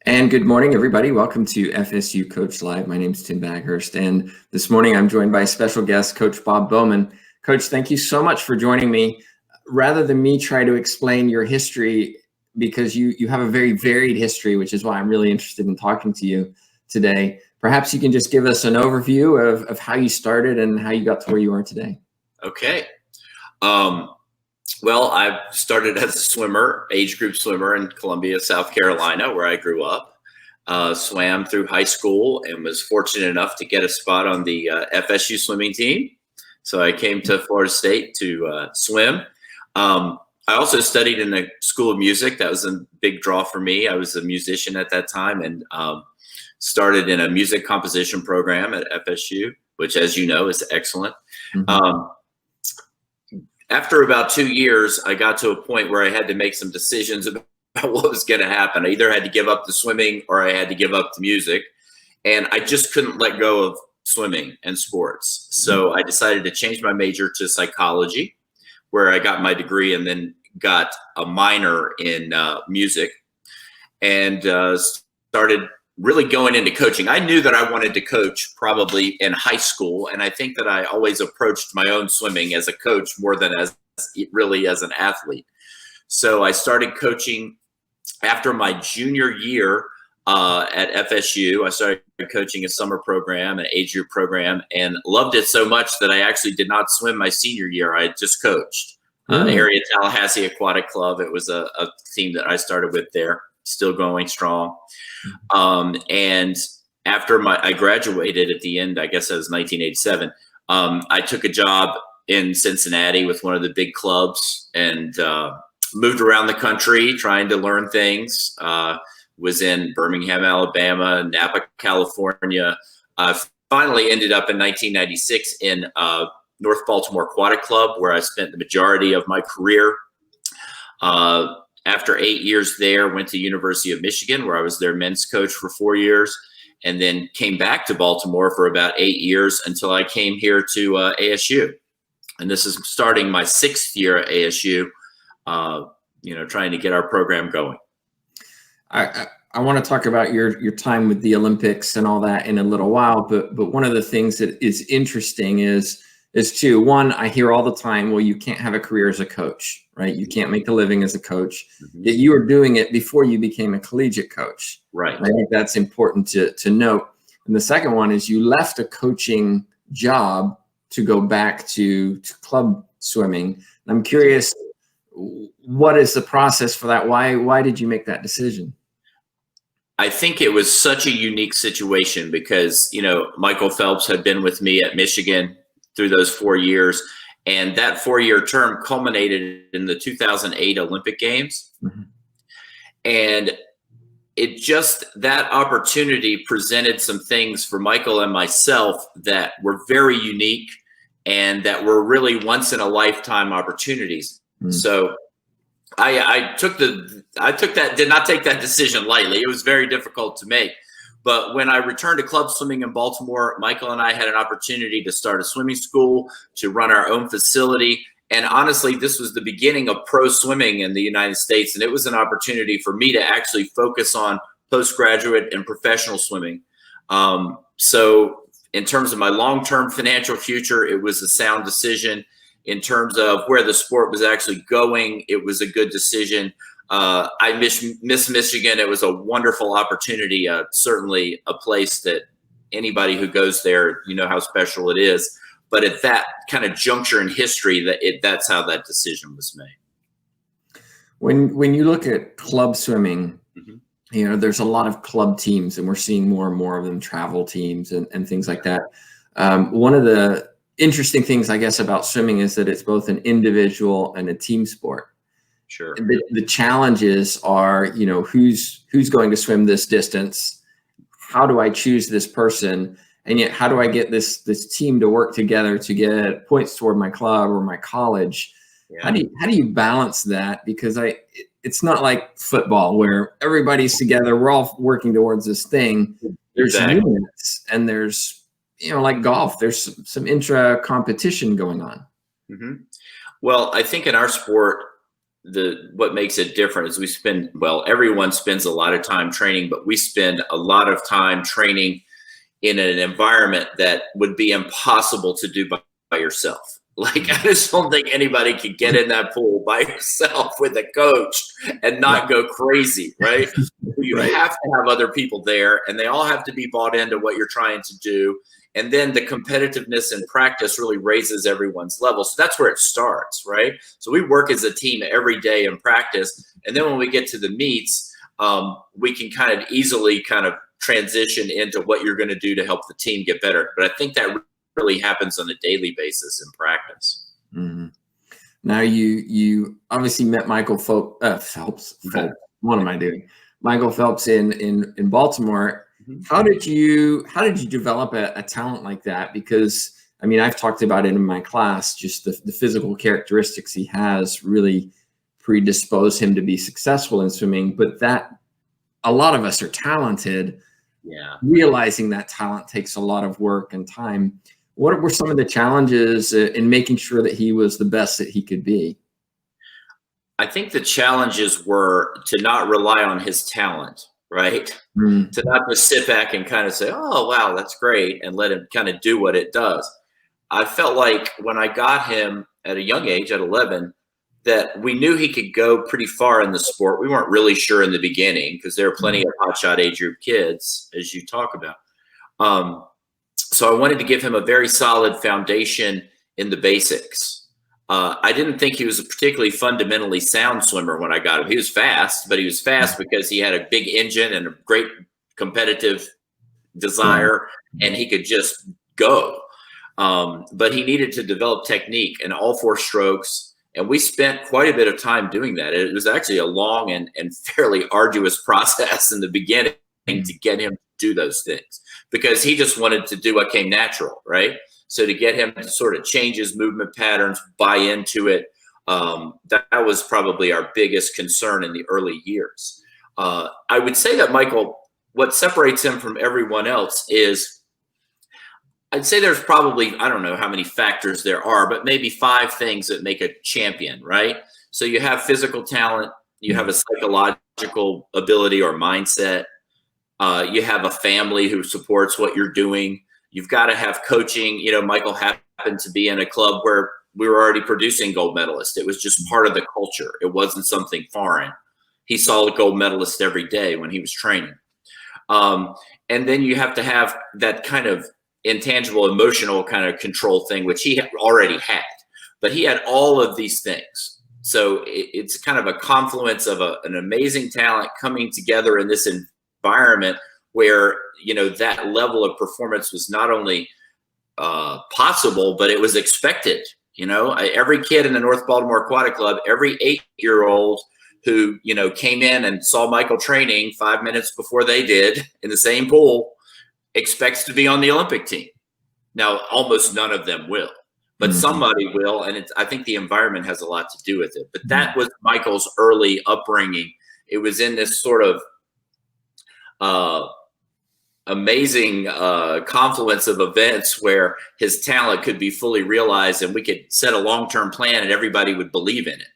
And good morning, everybody. Welcome to FSU Coach Live. My name is Tim Baghurst, and this morning I'm joined by special guest, Coach Bob Bowman. Coach, thank you so much for joining me. Rather than me try to explain your history, because you have a very varied history, which is why I'm really interested in talking to you today, perhaps you can just give us an overview of how you started and how you got to where you are today. Okay. Well, I started as a swimmer, age group swimmer in Columbia, South Carolina, where I grew up. Swam through high school and was fortunate enough to get a spot on the FSU swimming team. So I came to Florida State to swim. I also studied in the School of Music. That was a big draw for me. I was a musician at that time and started in a music composition program at FSU, which, as you know, is excellent. Mm-hmm. After about 2 years, I got to a point where I had to make some decisions about what was going to happen. I either had to give up the swimming or I had to give up the music. And I just couldn't let go of swimming and sports. So I decided to change my major to psychology, where I got my degree and then got a minor in music and started really going into coaching. I knew that I wanted to coach probably in high school. And I think that I always approached my own swimming as a coach more than as really as an athlete. So I started coaching after my junior year at FSU. I started coaching a summer program, an age group program, and loved it so much that I actually did not swim my senior year. I just coached area Tallahassee Aquatic Club. It was a team that I started with there, still going strong. And after I graduated at the end, I guess that was 1987, I took a job in Cincinnati with one of the big clubs and moved around the country trying to learn things. Was in Birmingham, Alabama, Napa, California. Finally ended up in 1996 in North Baltimore Aquatic Club, where I spent the majority of my career. After 8 years there, went to University of Michigan, where I was their men's coach for 4 years, and then came back to Baltimore for about 8 years until I came here to ASU. And this is starting my 6th year at ASU, trying to get our program going. I want to talk about your time with the Olympics and all that in a little while, but one of the things that is interesting is two. One, I hear all the time, well, you can't have a career as a coach, right? You can't make a living as a coach. Mm-hmm. Yet you were doing it before you became a collegiate coach. Right. I think that's important to note. And the second one is you left a coaching job to go back to club swimming. And I'm curious, what is the process for that? Why did you make that decision? I think it was such a unique situation because, Michael Phelps had been with me at Michigan through those 4 years. And that 4-year term culminated in the 2008 Olympic Games. Mm-hmm. And that opportunity presented some things for Michael and myself that were very unique and that were really once in a lifetime opportunities. Mm-hmm. So I did not take that decision lightly. It was very difficult to make. But when I returned to club swimming in Baltimore, Michael and I had an opportunity to start a swimming school, to run our own facility. And honestly, this was the beginning of pro swimming in the United States. And it was an opportunity for me to actually focus on postgraduate and professional swimming. So in terms of my long-term financial future, it was a sound decision. In terms of where the sport was actually going, it was a good decision. I miss Michigan. It was a wonderful opportunity. Certainly a place that anybody who goes there, how special it is. But at that kind of juncture in history, that's how that decision was made. When you look at club swimming, mm-hmm. There's a lot of club teams, and we're seeing more and more of them, travel teams and things like that. One of the interesting things, I guess, about swimming is that it's both an individual and a team sport. Sure. The challenges are, who's going to swim this distance? How do I choose this person? And yet, how do I get this team to work together to get points toward my club or my college? Yeah. How do you balance that? Because it's not like football where everybody's together. We're all working towards this thing. There's units, and there's, like golf, there's some intra competition going on. Mm-hmm. Well, I think in our sport, what makes it different is everyone spends a lot of time training, but we spend a lot of time training in an environment that would be impossible to do by yourself. Like, I just don't think anybody could get in that pool by yourself with a coach and not go crazy, right? You have to have other people there, and they all have to be bought into what you're trying to do. And then the competitiveness in practice really raises everyone's level. So that's where it starts, right? So we work as a team every day in practice. And then when we get to the meets, we can kind of easily kind of transition into what you're going to do to help the team get better. But I think that really happens on a daily basis in practice. Mm-hmm. Now you obviously met Michael Phelps. What am I doing? Michael Phelps in Baltimore. Mm-hmm. How did you develop a talent like that? Because I mean, I've talked about it in my class. Just the physical characteristics he has really predispose him to be successful in swimming. But that a lot of us are talented. Yeah, realizing that talent takes a lot of work and time. What were some of the challenges in making sure that he was the best that he could be? I think the challenges were to not rely on his talent, right? To not just sit back and kind of say, oh, wow, that's great, and let him kind of do what it does. I felt like when I got him at a young age, at 11, that we knew he could go pretty far in the sport. We weren't really sure in the beginning because there are plenty of hotshot age group kids, as you talk about. So I wanted to give him a very solid foundation in the basics. I didn't think he was a particularly fundamentally sound swimmer when I got him. He was fast, but he was fast because he had a big engine and a great competitive desire, and he could just go. But he needed to develop technique in all 4 strokes, and we spent quite a bit of time doing that. It was actually a long and fairly arduous process in the beginning to get him to do those things, because he just wanted to do what came natural, right? So to get him to sort of change his movement patterns, buy into it, that was probably our biggest concern in the early years. I would say that Michael, what separates him from everyone else is, I'd say there's probably, I don't know how many factors there are, but maybe 5 things that make a champion, right? So you have physical talent, you have a psychological ability or mindset, you have a family who supports what you're doing. You've got to have coaching. You know, Michael happened to be in a club where we were already producing gold medalists. It was just part of the culture. It wasn't something foreign. He saw the gold medalist every day when he was training. And then you have to have that kind of intangible emotional kind of control thing, which he already had. But he had all of these things. So it's kind of a confluence of an amazing talent coming together in this environment where, you know, that level of performance was not only possible, but it was expected. You know, every kid in the North Baltimore Aquatic Club, every 8-year-old who, you know, came in and saw Michael training 5 minutes before they did in the same pool expects to be on the Olympic team. Now, almost none of them will, but somebody will. And I think the environment has a lot to do with it. But that was Michael's early upbringing. It was in this sort of amazing confluence of events where his talent could be fully realized, and we could set a long-term plan and everybody would believe in it.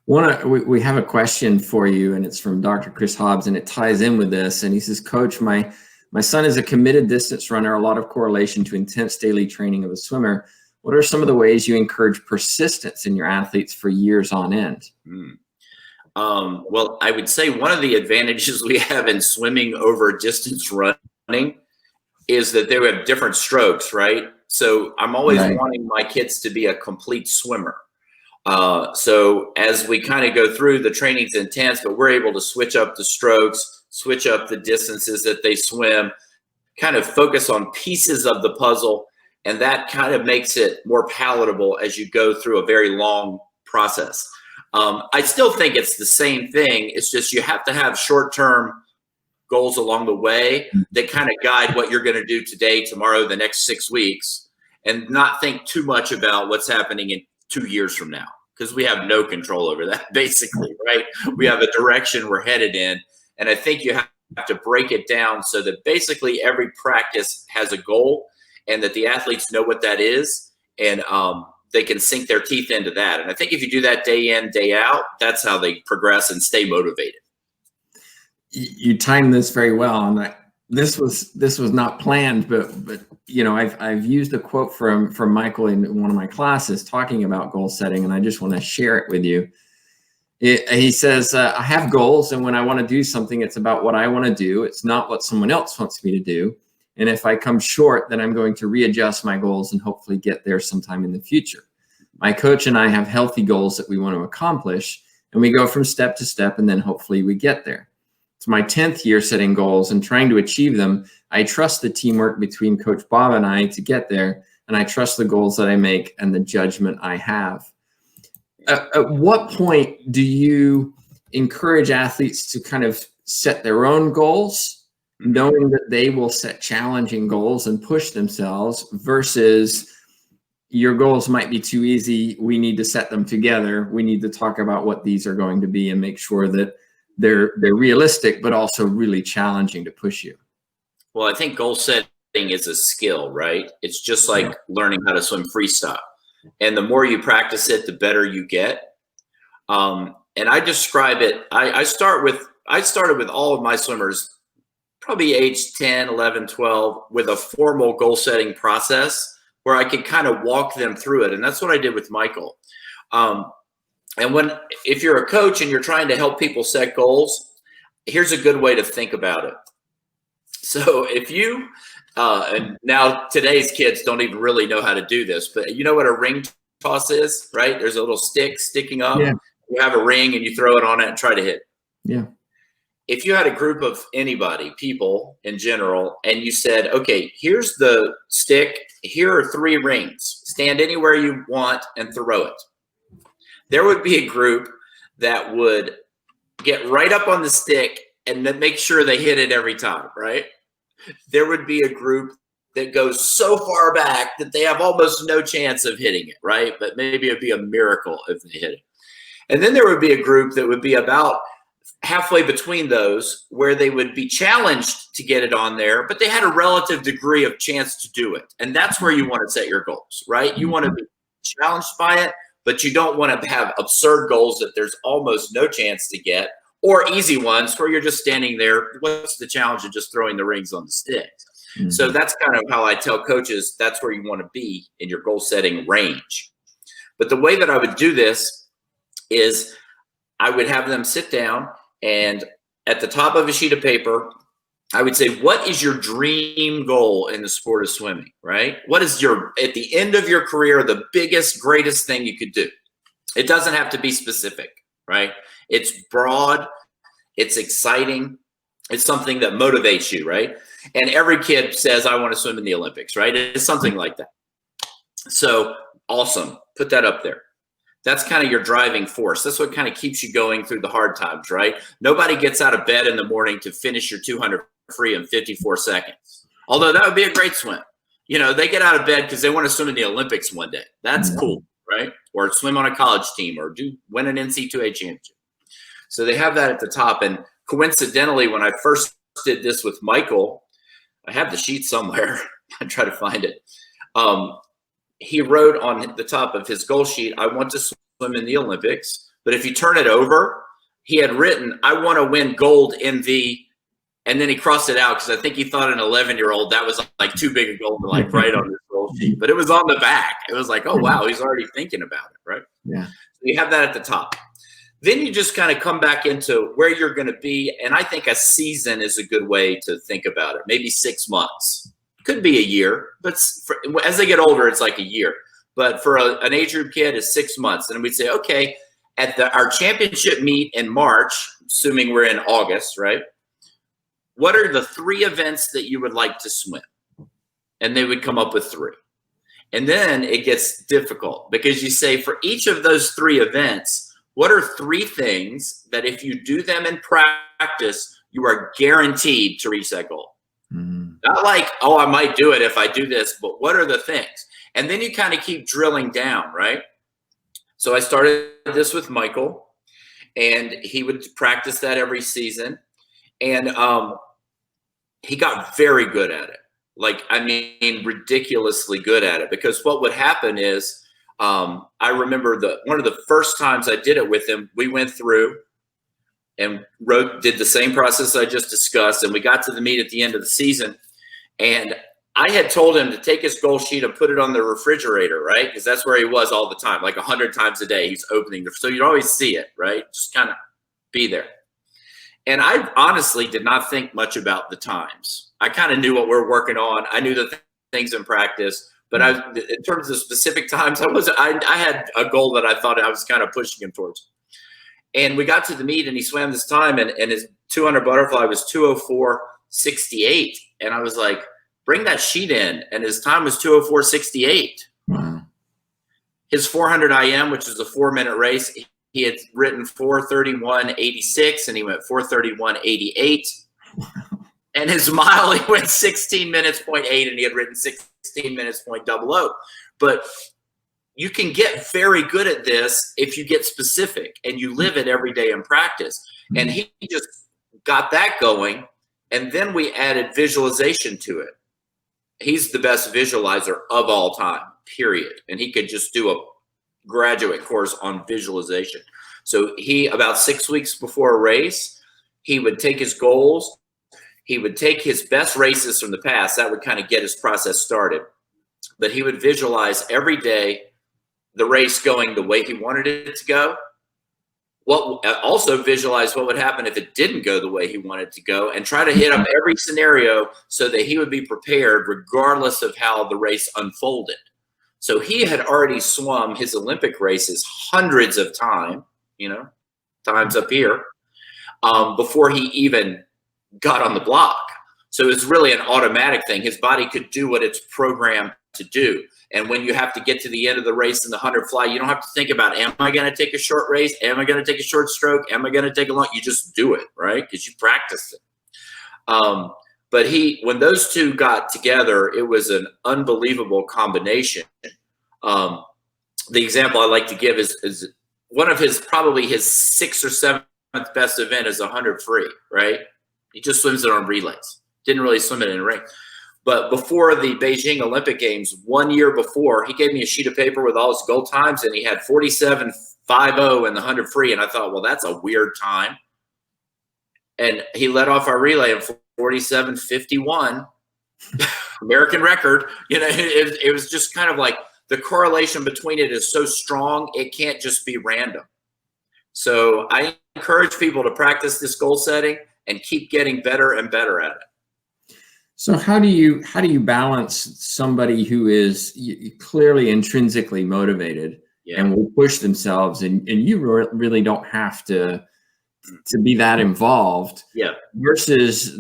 We have a question for you, and it's from Dr. Chris Hobbs, and it ties in with this. And he says, Coach, my son is a committed distance runner, a lot of correlation to intense daily training of a swimmer. What are some of the ways you encourage persistence in your athletes for years on end? Well, I would say one of the advantages we have in swimming over distance running is that they have different strokes, right? So I'm always wanting my kids to be a complete swimmer. So as we kind of go through, the training's intense, but we're able to switch up the strokes, switch up the distances that they swim, kind of focus on pieces of the puzzle. And that kind of makes it more palatable as you go through a very long process. I still think it's the same thing. It's just you have to have short-term goals along the way that kind of guide what you're going to do today, tomorrow, the next 6 weeks, and not think too much about what's happening in 2 years from now, because we have no control over that, basically, right? We have a direction we're headed in, and I think you have to break it down so that basically every practice has a goal and that the athletes know what that is, and they can sink their teeth into that. And I think if you do that day in, day out, that's how they progress and stay motivated. You timed this very well, and this was not planned, but I've used a quote from Michael in one of my classes talking about goal setting, and I just want to share it with you. He says, I have goals, and when I want to do something, it's about what I want to do. It's not what someone else wants me to do. And if I come short, then I'm going to readjust my goals and hopefully get there sometime in the future. My coach and I have healthy goals that we want to accomplish, and we go from step to step, and then hopefully we get there. It's my 10th year setting goals and trying to achieve them. I trust the teamwork between Coach Bob and I to get there, and I trust the goals that I make and the judgment I have. At what point do you encourage athletes to kind of set their own goals, knowing that they will set challenging goals and push themselves, versus your goals might be too easy, we need to set them together, we need to talk about what these are going to be and make sure that they're realistic, but also really challenging to push you? Well, I think goal setting is a skill, right? It's just like learning how to swim freestyle. And the more you practice it, the better you get. And I describe it, I started with all of my swimmers, probably age 10, 11, 12, with a formal goal setting process where I could kind of walk them through it. And that's what I did with Michael. And if you're a coach and you're trying to help people set goals, here's a good way to think about it. So if you, and now today's kids don't even really know how to do this, but you know what a ring toss is, right? There's a little stick sticking up. Yeah. You have a ring and you throw it on it and try to hit. Yeah. If you had a group of people in general, and you said, okay, here's the stick, here are 3 rings, stand anywhere you want and throw it. There would be a group that would get right up on the stick and then make sure they hit it every time, right? There would be a group that goes so far back that they have almost no chance of hitting it, right? But maybe it'd be a miracle if they hit it. And then there would be a group that would be about halfway between those, where they would be challenged to get it on there, but they had a relative degree of chance to do it. And that's where you want to set your goals, right? You want to be challenged by it, but you don't want to have absurd goals that there's almost no chance to get, or easy ones where you're just standing there. What's the challenge of just throwing the rings on the stick? Mm-hmm. So that's kind of how I tell coaches, that's where you want to be in your goal setting range. But the way that I would do this is I would have them sit down, and at the top of a sheet of paper, I would say, what is your dream goal in the sport of swimming, right? What is at the end of your career, the biggest, greatest thing you could do? It doesn't have to be specific, right? It's broad, it's exciting, it's something that motivates you, right? And every kid says, I want to swim in the Olympics, right? It's something like that. So awesome, put that up there. That's kind of your driving force. That's what kind of keeps you going through the hard times, right? Nobody gets out of bed in the morning to finish your 200 free in 54 seconds. Although that would be a great swim. You know, they get out of bed because they want to swim in the Olympics one day. That's cool, right? Or swim on a college team, or win an NC2A championship. So they have that at the top. And coincidentally, when I first did this with Michael, I have the sheet somewhere. I try to find it. He wrote on the top of his goal sheet, I want to swim in the Olympics. But if you turn it over, he had written, I want to win gold in the, and then he crossed it out because I think he thought an 11-year-old, that was like too big a goal to like write on his goal sheet. But it was on the back. It was like, oh, wow, he's already thinking about it, right? Yeah. So you have that at the top. Then you just kind of come back into where you're going to be. And I think a season is a good way to think about it. Maybe 6 months. Could be a year, but as they get older, it's like a year. But for an age group kid, it's 6 months. And we'd say, okay, at our championship meet in March, assuming we're in August, right? What are the 3 events that you would like to swim? And they would come up with 3. And then it gets difficult because you say for each of those 3 events, what are 3 things that if you do them in practice, you are guaranteed to reach that goal? Mm-hmm. Not like, oh, I might do it if I do this, but what are the things? And then you kind of keep drilling down, right? So I started this with Michael, and he would practice that every season. And he got very good at it. Like, I mean, ridiculously good at it, because what would happen is I remember one of the first times I did it with him, we went through and did the same process I just discussed. And we got to the meet at the end of the season. And I had told him to take his goal sheet and put it on the refrigerator, right? Because that's where he was all the time, like 100 times a day. He's opening so you'd always see it, right? Just kind of be there. And I honestly did not think much about the times. I kind of knew what we're working on. I knew the things in practice, but in terms of specific times, I had a goal that I thought I was kind of pushing him towards. And we got to the meet and he swam this time and his 200 butterfly was 2:04.68. And I was like, bring that sheet in. And his time was 2:04.68. Wow. His 400 IM, which was a 4-minute race, he had written 4:31.86 and he went 4:31.88. And his mile, he went 16 minutes, 0.8, and he had written 16 minutes, 0.00. But you can get very good at this if you get specific and you live it every day in practice. And he just got that going. And then we added visualization to it. He's the best visualizer of all time, period. And he could just do a graduate course on visualization. So about 6 weeks before a race, he would take his goals. He would take his best races from the past. That would kind of get his process started. But he would visualize every day the race going the way he wanted it to go. Also visualize what would happen if it didn't go the way he wanted to go and try to hit up every scenario so that he would be prepared regardless of how the race unfolded. So he had already swum his Olympic races hundreds of times up here, before he even got on the block. So it's really an automatic thing. His body could do what it's programmed to do. And when you have to get to the end of the race in the 100 fly, you don't have to think about, am I going to take a short race? Am I going to take a short stroke? Am I going to take a long? You just do it, right? Because you practiced it. But when those two got together, it was an unbelievable combination. The example I like to give is one of probably his 6th or 7th best event is 100 free, right? He just swims it on relays. Didn't really swim it in a ring. But before the Beijing Olympic Games, 1 year before, he gave me a sheet of paper with all his goal times, and he had 47.50 in the 100 free. And I thought, well, that's a weird time. And he led off our relay in 47.51, American record. It was just kind of like the correlation between it is so strong, it can't just be random. So I encourage people to practice this goal setting and keep getting better and better at it. So how do you balance somebody who is clearly intrinsically motivated and will push themselves, and you really don't have to be that involved, versus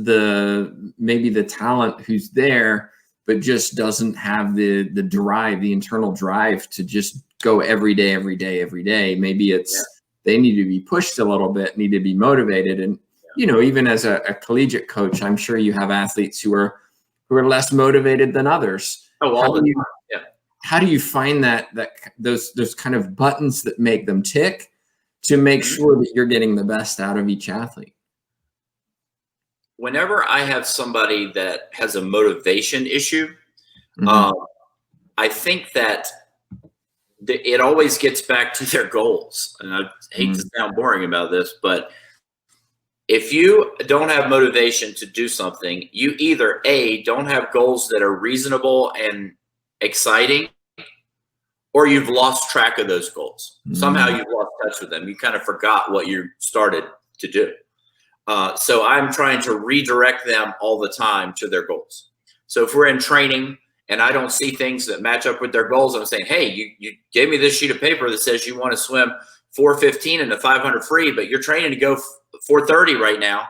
maybe the talent who's there but just doesn't have the drive, the internal drive to just go every day. Maybe it's they need to be pushed a little bit, need to be motivated. And even as a collegiate coach, I'm sure you have athletes who are less motivated than others. How do you find those kind of buttons that make them tick to make sure that you're getting the best out of each athlete? Whenever I have somebody that has a motivation issue, I think that it always gets back to their goals. And I hate to sound boring about this, but if you don't have motivation to do something, you either don't have goals that are reasonable and exciting, or you've lost track of those goals. Somehow you've lost touch with them. You kind of forgot what you started to do. So I'm trying to redirect them all the time to their goals. So if we're in training and I don't see things that match up with their goals, I'm saying, hey, you gave me this sheet of paper that says you want to swim 4:15 in the 500 free, but you're training to go 4:30 right now.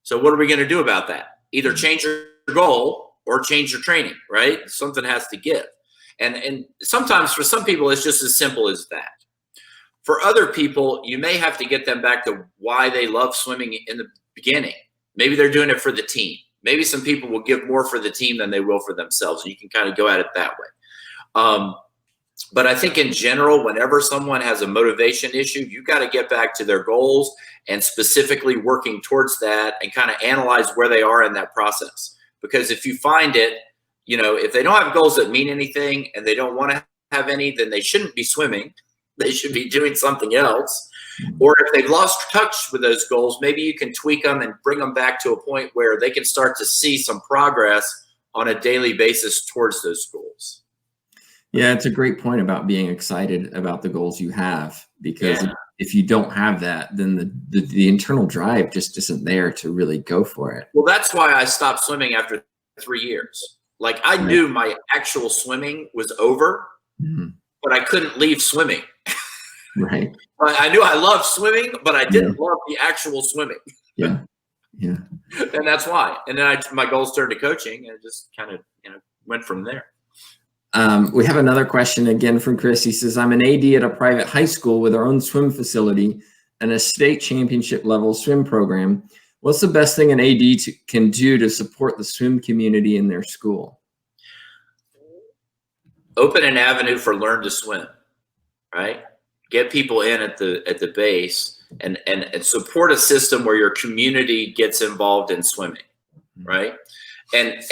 So what are we going to do about that? Either change your goal or change your training, right? Something has to give. And sometimes for some people, it's just as simple as that. For other people, you may have to get them back to why they love swimming in the beginning. Maybe they're doing it for the team. Maybe some people will give more for the team than they will for themselves. You can kind of go at it that way. But I think in general, whenever someone has a motivation issue, you got to get back to their goals and specifically working towards that and kind of analyze where they are in that process. Because if you find it, if they don't have goals that mean anything and they don't want to have any, then they shouldn't be swimming. They should be doing something else. Or if they've lost touch with those goals, maybe you can tweak them and bring them back to a point where they can start to see some progress on a daily basis towards those goals. Yeah, it's a great point about being excited about the goals you have, because if you don't have that, then the internal drive just isn't there to really go for it. Well, that's why I stopped swimming after 3 years. Like, I knew my actual swimming was over, but I couldn't leave swimming. Right. I knew I loved swimming, but I didn't love the actual swimming. Yeah. And that's why. And then my goals turned to coaching, and it just kind of went from there. We have another question again from Chris. He says, I'm an AD at a private high school with our own swim facility and a state championship level swim program. What's the best thing an AD can do to support the swim community in their school? Open an avenue for learn to swim, right? Get people in at the base and support a system where your community gets involved in swimming, right? And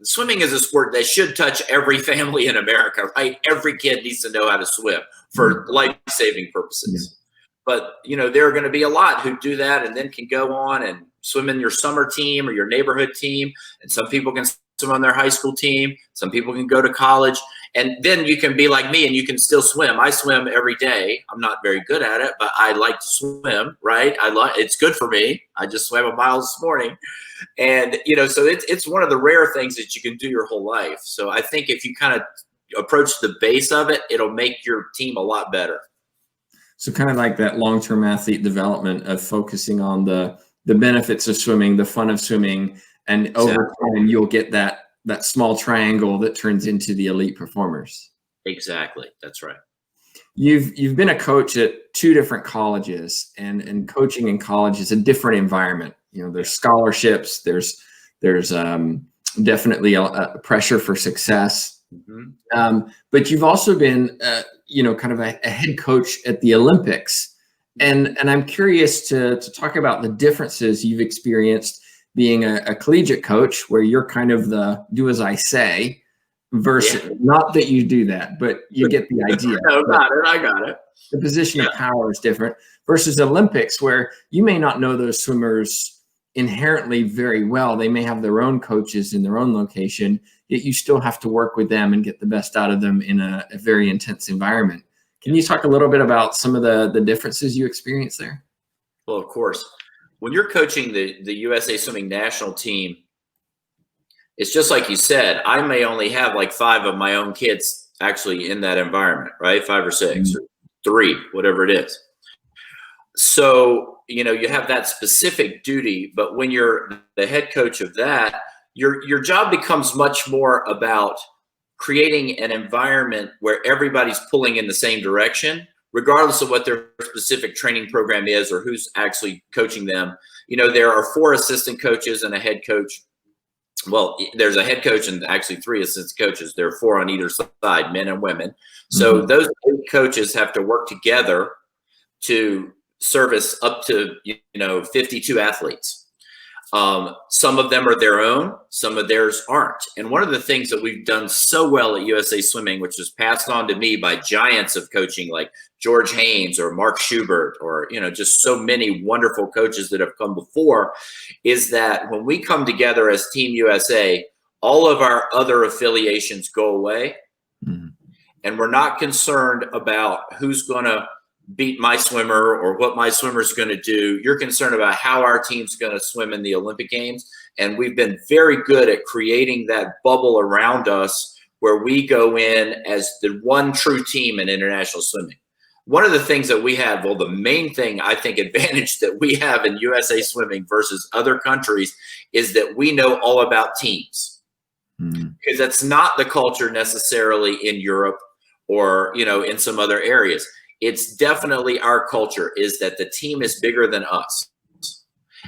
swimming is a sport that should touch every family in America, right? Every kid needs to know how to swim for life-saving purposes. But, there are going to be a lot who do that and then can go on and swim in your summer team or your neighborhood team. And some people can swim on their high school team. Some people can go to college. And then you can be like me and you can still swim. I swim every day. I'm not very good at it, but I like to swim, right? It's good for me. I just swam a mile this morning. And, so it's one of the rare things that you can do your whole life. So I think if you kind of approach the base of it, it'll make your team a lot better. So kind of like that long-term athlete development of focusing on the benefits of swimming, the fun of swimming, and over time you'll get that small triangle that turns into the elite performers. Exactly. That's right. You've been a coach at 2 different colleges, and coaching in college is a different environment. There's scholarships, there's definitely a pressure for success. But you've also been, kind of a head coach at the Olympics. And I'm curious to talk about the differences you've experienced being a collegiate coach, where you're kind of the do as I say, versus not that you do that, but you get the idea. I got it. The position of power is different versus Olympics, where you may not know those swimmers inherently very well. They may have their own coaches in their own location, yet you still have to work with them and get the best out of them in a very intense environment. Can you talk a little bit about some of the differences you experience there? Well, of course. When you're coaching the USA Swimming national team, it's just like you said, I may only have like 5 of my own kids actually in that environment, right? 5 or 6 or 3, whatever it is. So, you have that specific duty, but when you're the head coach of that, your job becomes much more about creating an environment where everybody's pulling in the same direction, regardless of what their specific training program is or who's actually coaching them. There are 4 assistant coaches and a head coach. Well, there's a head coach and actually 3 assistant coaches. There are 4 on either side, men and women. So those 8 coaches have to work together to service up to 52 athletes. Some of them are their own, some of theirs aren't. And one of the things that we've done so well at USA Swimming, which was passed on to me by giants of coaching like George Haynes or Mark Schubert, or just so many wonderful coaches that have come before, is that when we come together as Team USA, all of our other affiliations go away, and we're not concerned about who's going to beat my swimmer or what my swimmer's going to do. You're concerned about how our team's going to swim in the Olympic Games. And we've been very good at creating that bubble around us where we go in as the one true team in international swimming. One of the things that we have, well, the main thing I think advantage that we have in USA Swimming versus other countries is that we know all about teams. Because that's not the culture necessarily in Europe or, in some other areas. It's definitely our culture is that the team is bigger than us.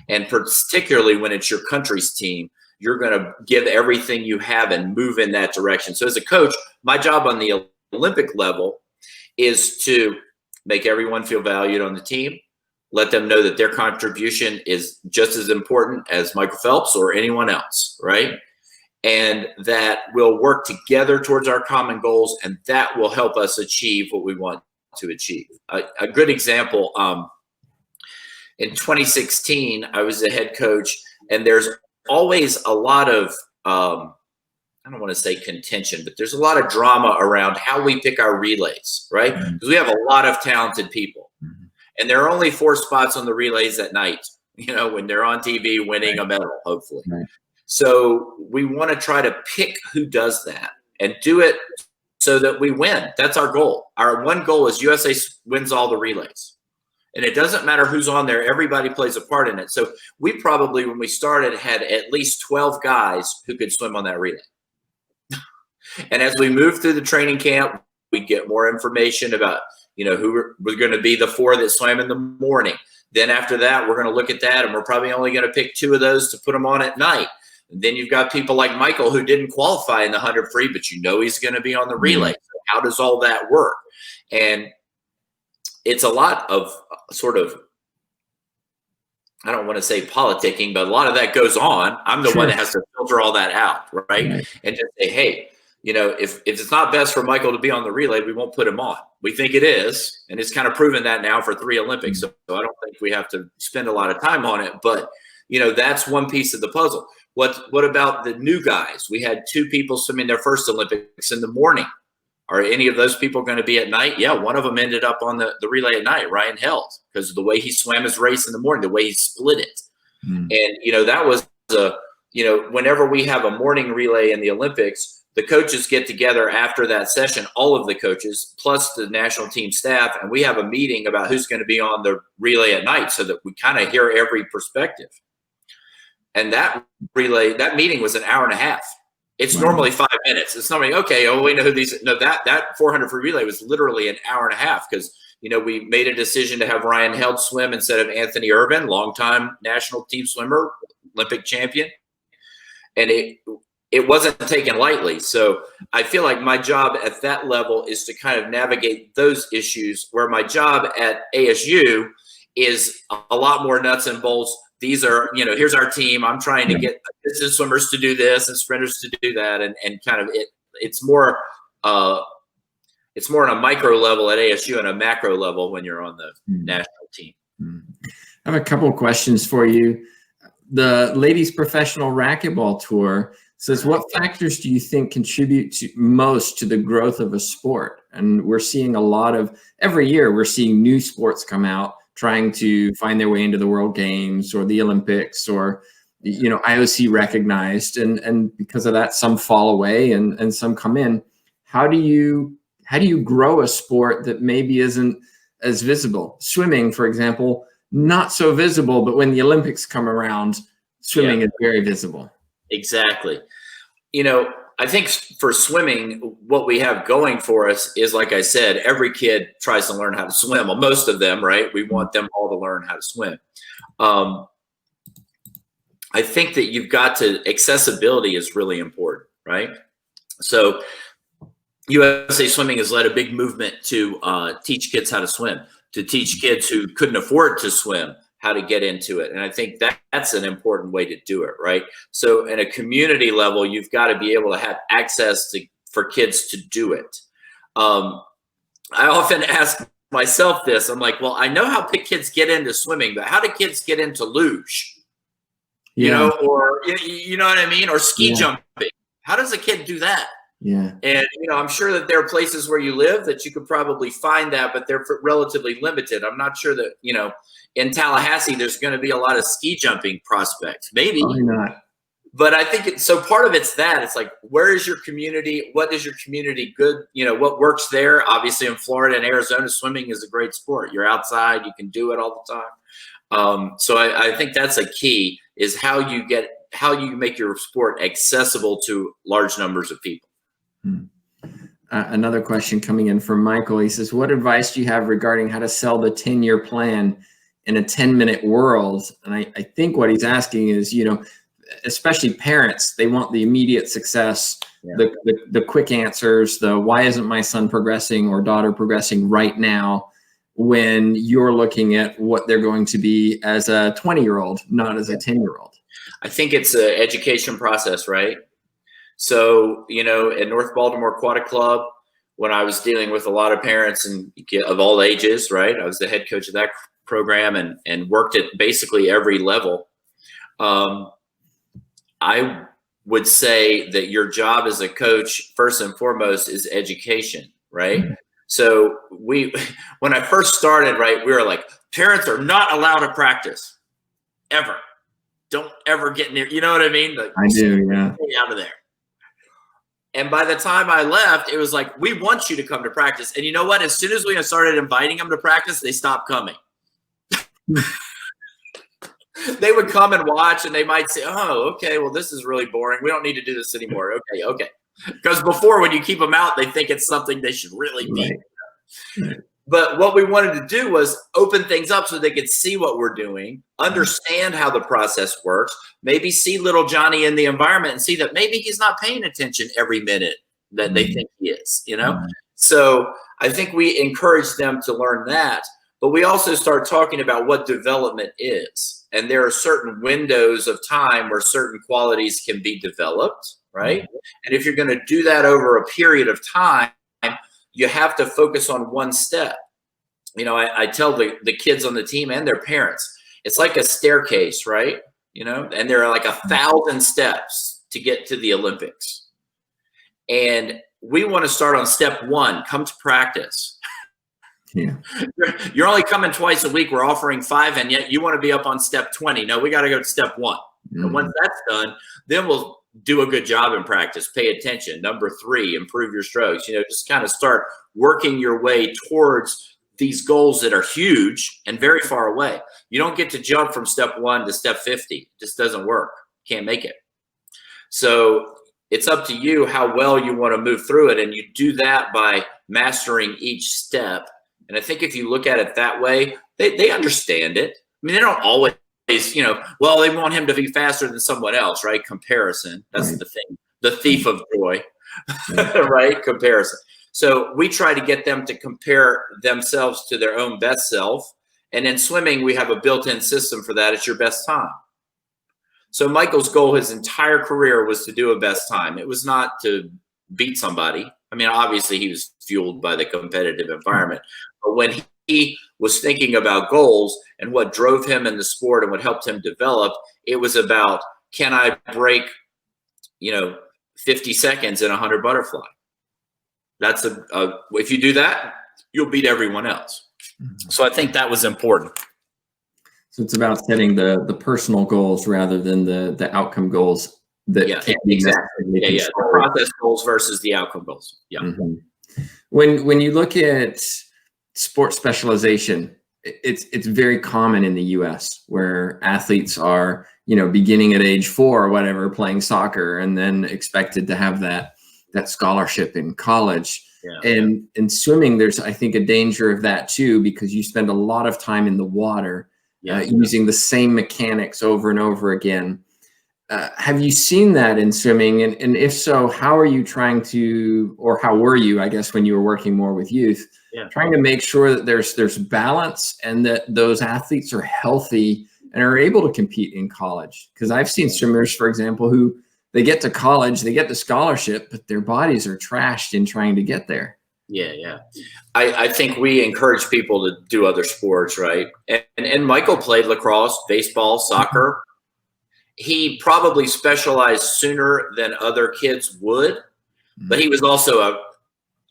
And particularly when it's your country's team, you're going to give everything you have and move in that direction. So as a coach, my job on the Olympic level is to make everyone feel valued on the team, let them know that their contribution is just as important as Michael Phelps or anyone else, right? and that will work together towards our common goals, and that will help us achieve what we want to achieve. A good example, in 2016, I was a head coach, and there's always a lot of, I don't want to say contention, but there's a lot of drama around how we pick our relays, right? Because we have a lot of talented people, and there are only 4 spots on the relays at night, when they're on TV winning a medal, hopefully. Right. So we want to try to pick who does that and do it so that we win. That's our goal. Our one goal is USA wins all the relays. And it doesn't matter who's on there. Everybody plays a part in it. So we probably, when we started, had at least 12 guys who could swim on that relay. And as we move through the training camp, we get more information about, who we're going to be the 4 that swam in the morning. Then after that, we're going to look at that, and we're probably only going to pick 2 of those to put them on at night. And then you've got people like Michael who didn't qualify in the 100 free, but he's going to be on the relay. So how does all that work? And it's a lot of sort of, I don't want to say politicking, but a lot of that goes on. I'm the one that has to filter all that out, right? And just say, hey, if it's not best for Michael to be on the relay, we won't put him on. We think it is, and it's kind of proven that now for 3 Olympics. So I don't think we have to spend a lot of time on it, but that's one piece of the puzzle. What about the new guys? We had 2 people swimming their first Olympics in the morning. Are any of those people going to be at night? Yeah, one of them ended up on the relay at night, Ryan Held, because of the way he swam his race in the morning, the way he split it. And, that was, whenever we have a morning relay in the Olympics, the coaches get together after that session, all of the coaches, plus the national team staff, and we have a meeting about who's going to be on the relay at night so that we kind of hear every perspective. And that meeting was an hour and a half. It's normally 5 minutes. It's normally, okay, we know who these, no, that 400 free relay was literally an hour and a half because, we made a decision to have Ryan Held swim instead of Anthony Irvin, longtime national team swimmer, Olympic champion. And it wasn't taken lightly. So I feel like my job at that level is to kind of navigate those issues, where my job at ASU is a lot more nuts and bolts. These are, here's our team. I'm trying to get distance swimmers to do this and sprinters to do that. And kind of it's more on a micro level at ASU and a macro level when you're on the national team. I have a couple of questions for you. The Ladies Professional Racquetball Tour says, what factors do you think contribute most to the growth of a sport? And we're seeing every year we're seeing new sports come out, trying to find their way into the World Games or the Olympics or, IOC recognized. And because of that, some fall away and some come in. How do you grow a sport that maybe isn't as visible? Swimming, for example, not so visible, but when the Olympics come around, swimming is very visible. Exactly. I think for swimming, what we have going for us is, like I said, every kid tries to learn how to swim. Well, most of them, right? We want them all to learn how to swim. I think that accessibility is really important, right? So USA Swimming has led a big movement to teach kids how to swim, to teach kids who couldn't afford to swim how to get into it. And I think that's an important way to do it, right? So in a community level, you've got to be able to have access for kids to do it. I often ask myself this. I'm like, well, I know how kids get into swimming, but how do kids get into luge? Or, you know what I mean? Or ski jumping. How does a kid do that? Yeah. And, I'm sure that there are places where you live that you could probably find that, but they're relatively limited. I'm not sure that, in Tallahassee, there's going to be a lot of ski jumping prospects. Maybe. Probably not. But I think so part of it's that. It's like, where is your community? What is your community good? What works there? Obviously, in Florida and Arizona, swimming is a great sport. You're outside. You can do it all the time. So I think that's a key, is how you make your sport accessible to large numbers of people. Another question coming in from Michael. He says, what advice do you have regarding how to sell the 10-year plan in a 10-minute world? And I think what he's asking is, especially parents, they want the immediate success, the quick answers, why isn't my son progressing or daughter progressing right now, when you're looking at what they're going to be as a 20-year-old, not as a 10-year-old. I think it's an education process, right? So, at North Baltimore Aquatic Club, when I was dealing with a lot of parents and of all ages, right? I was the head coach of that program and worked at basically every level. I would say that your job as a coach, first and foremost, is education, right? Mm-hmm. So when I first started, right, we were like, parents are not allowed to practice ever. Don't ever get near, you know what I mean? Like, I do, yeah. Stay out of there. And by the time I left, it was like, we want you to come to practice. And you know what? As soon as we started inviting them to practice, they stopped coming. They would come and watch, and they might say, oh, okay, well, this is really boring. We don't need to do this anymore. Okay. Because before, when you keep them out, they think it's something they should really be. Right. But what we wanted to do was open things up so they could see what we're doing, understand how the process works, maybe see little Johnny in the environment and see that maybe he's not paying attention every minute that they think he is, So I think we encourage them to learn that, but we also start talking about what development is. And there are certain windows of time where certain qualities can be developed, right? And if you're going to do that over a period of time, you have to focus on one step. I tell the kids on the team and their parents, it's like a staircase, right? And there are like 1,000 steps to get to the Olympics. And we want to start on step 1, come to practice. Yeah. You're only coming twice a week. We're offering 5, and yet you want to be up on step 20. No, we got to go to step 1. Mm-hmm. And once that's done, then we'll do a good job in practice. Pay attention. Number 3, improve your strokes. Just kind of start working your way towards these goals that are huge and very far away. You don't get to jump from step 1 to step 50. It just doesn't work. Can't make it. So it's up to you how well you want to move through it. And you do that by mastering each step. And I think if you look at it that way, they understand it. I mean, they don't always, well, they want him to be faster than someone else, right? Comparison. That's right. The thing. The thief of joy, right? Comparison. So we try to get them to compare themselves to their own best self. And in swimming, we have a built-in system for that. It's your best time. So Michael's goal his entire career was to do a best time. It was not to beat somebody. I mean, obviously he was fueled by the competitive environment. But when he was thinking about goals and what drove him in the sport and what helped him develop, it was about, can I break, 50 seconds in 100 butterfly? That's if you do that, you'll beat everyone else. Mm-hmm. So I think that was important. So it's about setting the personal goals rather than the outcome goals that can't be exactly. The process goals versus the outcome goals. Yeah. Mm-hmm. When you look at sports specialization, it's very common in the U.S. where athletes are, beginning at age 4 or whatever, playing soccer, and then expected to have that scholarship in college. Yeah, and in swimming, there's, I think, a danger of that too, because you spend a lot of time in the water using the same mechanics over and over again. Have you seen that in swimming? And if so, how are you trying to, or how were you, I guess, when you were working more with youth, trying to make sure that there's balance and that those athletes are healthy and are able to compete in college? Because I've seen swimmers, for example, who they get to college, they get the scholarship, but their bodies are trashed in trying to get there. Yeah. I think we encourage people to do other sports, right? And Michael played lacrosse, baseball, soccer. He probably specialized sooner than other kids would, but he was also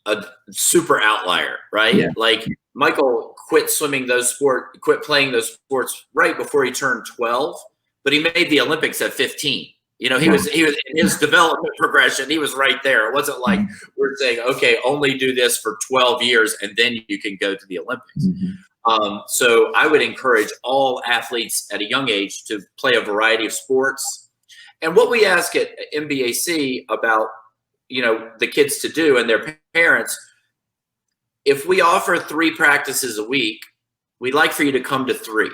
a super outlier, right? Yeah. Like Michael quit playing those sports right before he turned 12, but he made the Olympics at 15. He was in his development progression. He was right there. It wasn't like we're saying, okay, only do this for 12 years and then you can go to the Olympics. Mm-hmm. So I would encourage all athletes at a young age to play a variety of sports. And what we ask at MBAC about, the kids to do and their parents, if we offer 3 practices a week, we'd like for you to come to 3.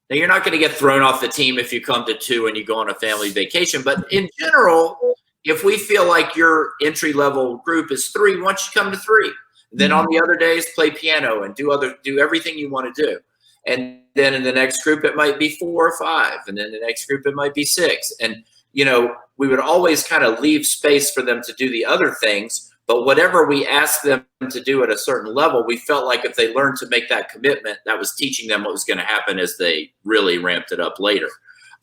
Now, you're not going to get thrown off the team if you come to 2 and you go on a family vacation. But in general, if we feel like your entry-level group is 3, why don't you come to 3? Then on the other days, play piano and do everything you want to do. And then in the next group, it might be 4 or 5. And then the next group, it might be 6. And, we would always kind of leave space for them to do the other things. But whatever we asked them to do at a certain level, we felt like if they learned to make that commitment, that was teaching them what was going to happen as they really ramped it up later.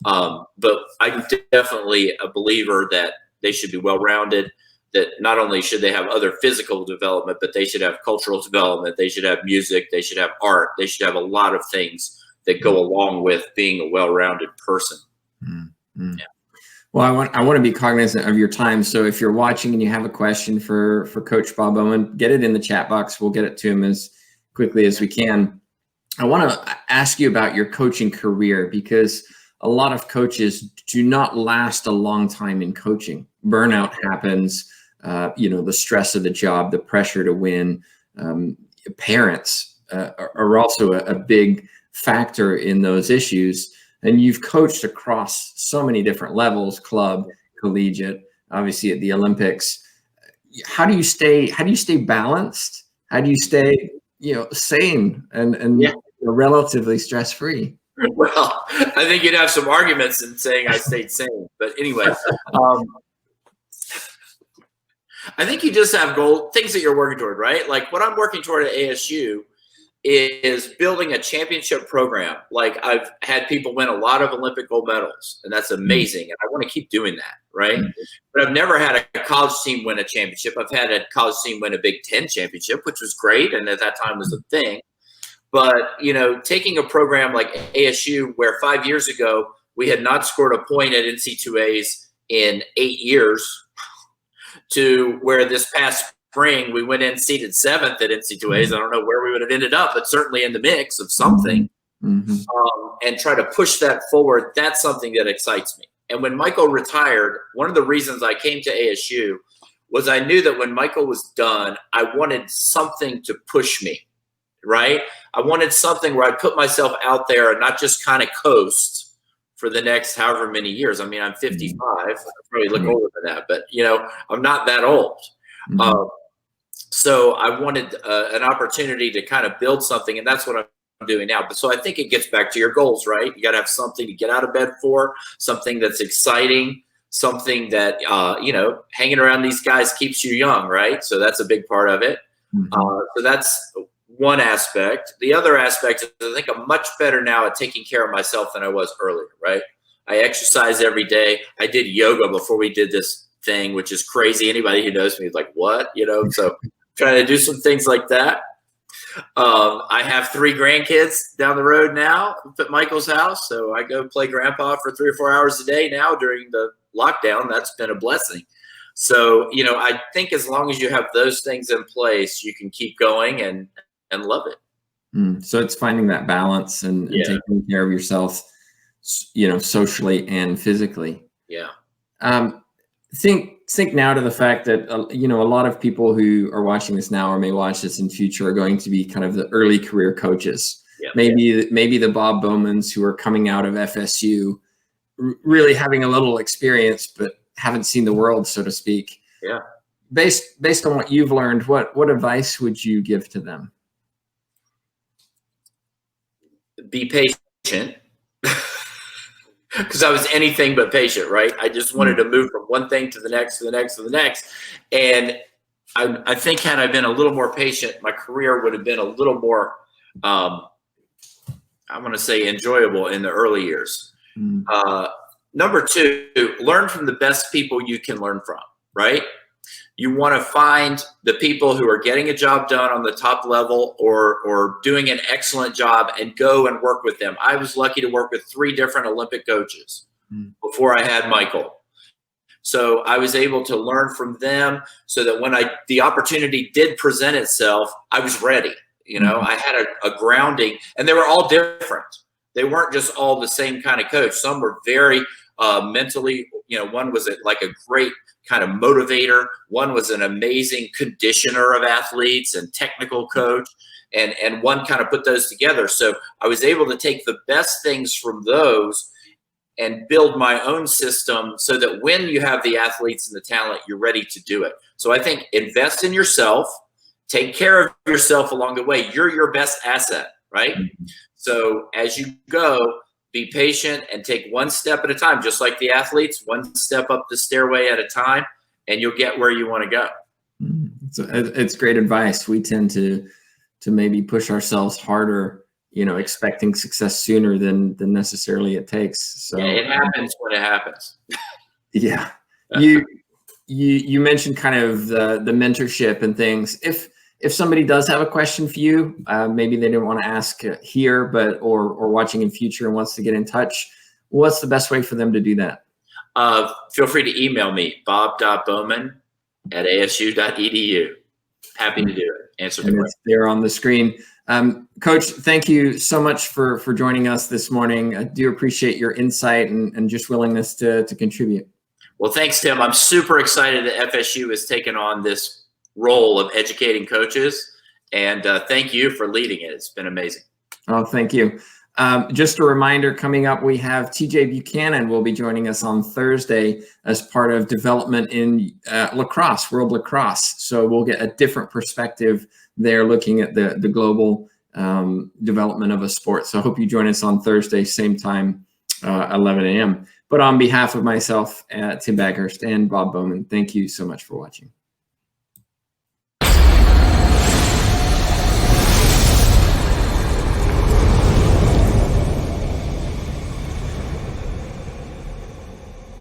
But I'm definitely a believer that they should be well-rounded, that not only should they have other physical development, but they should have cultural development. They should have music. They should have art. They should have a lot of things that go along with being a well-rounded person. Mm-hmm. Yeah. Well, I want to be cognizant of your time. So if you're watching and you have a question for Coach Bob Bowman, get it in the chat box. We'll get it to him as quickly as we can. I want to ask you about your coaching career, because a lot of coaches do not last a long time in coaching. Burnout happens, the stress of the job, the pressure to win. Parents are also a big factor in those issues. And you've coached across so many different levels, club, collegiate, obviously at the Olympics. How do you stay balanced? How do you stay, sane and relatively stress-free? Well, I think you'd have some arguments in saying I stayed sane. But anyway, I think you just have things that you're working toward, right? Like what I'm working toward at ASU is building a championship program. Like I've had people win a lot of Olympic gold medals, and that's amazing. And I want to keep doing that, right? But I've never had a college team win a championship. I've had a college team win a Big Ten championship, which was great, and at that time was a thing. But, taking a program like ASU, where 5 years ago we had not scored a point at NC2As in 8 years, to where this past spring we went in seeded 7th at NC2As. I don't know where we would have ended up, but certainly in the mix of something. And try to push that forward. That's something that excites me. And when Michael retired, one of the reasons I came to ASU was I knew that when Michael was done, I wanted something to push me, right? I wanted something where I put myself out there and not just kind of coast for the next however many years. I mean, I'm 55. I probably look older than that, but I'm not that old. So I wanted an opportunity to kind of build something, and that's what I'm doing now. But so I think it gets back to your goals, right? You got to have something to get out of bed for, something that's exciting, something that, hanging around these guys keeps you young, right? So that's a big part of it. So that's one aspect. The other aspect is I think I'm much better now at taking care of myself than I was earlier, right? I exercise every day. I did yoga before we did this thing, which is crazy. Anybody who knows me is like, what? So trying to do some things like that. I have 3 grandkids down the road now up at Michael's house. So I go play grandpa for 3 or 4 hours a day now during the lockdown. That's been a blessing. So, I think as long as you have those things in place, you can keep going and love it. So it's finding that balance and taking care of yourself, socially and physically. Yeah. Think now to the fact that, a lot of people who are watching this now or may watch this in future are going to be kind of the early career coaches. Yeah. Maybe the Bob Bowmans who are coming out of FSU, really having a little experience, but haven't seen the world, so to speak. Yeah. Based on what you've learned, what advice would you give to them? Be patient. Because I was anything but patient, right? I just wanted to move from one thing to the next, to the next, to the next. And I think had I been a little more patient, my career would have been a little more, I want to say, enjoyable in the early years. Number 2, learn from the best people you can learn from, right? You want to find the people who are getting a job done on the top level or doing an excellent job and go and work with them. I was lucky to work with 3 different Olympic coaches before I had Michael. So I was able to learn from them so that when the opportunity did present itself, I was ready. I had a grounding, and they were all different. They weren't just all the same kind of coach. Some were very mentally, one was like a great kind of motivator. One was an amazing conditioner of athletes and technical coach. And one kind of put those together. So I was able to take the best things from those and build my own system so that when you have the athletes and the talent, you're ready to do it. So I think invest in yourself, take care of yourself along the way. You're your best asset, right? So as you go, be patient, and take one step at a time, just like the athletes, one step up the stairway at a time, and you'll get where you want to go. It's great advice. We tend to maybe push ourselves harder, expecting success sooner than necessarily it takes. So yeah, it happens when it happens. Yeah. You mentioned kind of the mentorship and things. If somebody does have a question for you, maybe they didn't want to ask here, but or watching in future and wants to get in touch, what's the best way for them to do that? Feel free to email me, bob.bowman@asu.edu. Happy to do it. Answer the question. It's there on the screen. Coach, thank you so much for joining us this morning. I do appreciate your insight and just willingness to contribute. Well, thanks, Tim. I'm super excited that FSU has taken on this role of educating coaches, and thank you for leading it. It's been amazing. Oh, thank you. Just a reminder, coming up, we have TJ Buchanan will be joining us on Thursday as part of development in lacrosse, world lacrosse. So we'll get a different perspective there, looking at the global development of a sport. So I hope you join us on Thursday, same time, 11 a.m. But on behalf of myself, Tim Baghurst and Bob Bowman, thank you so much for watching.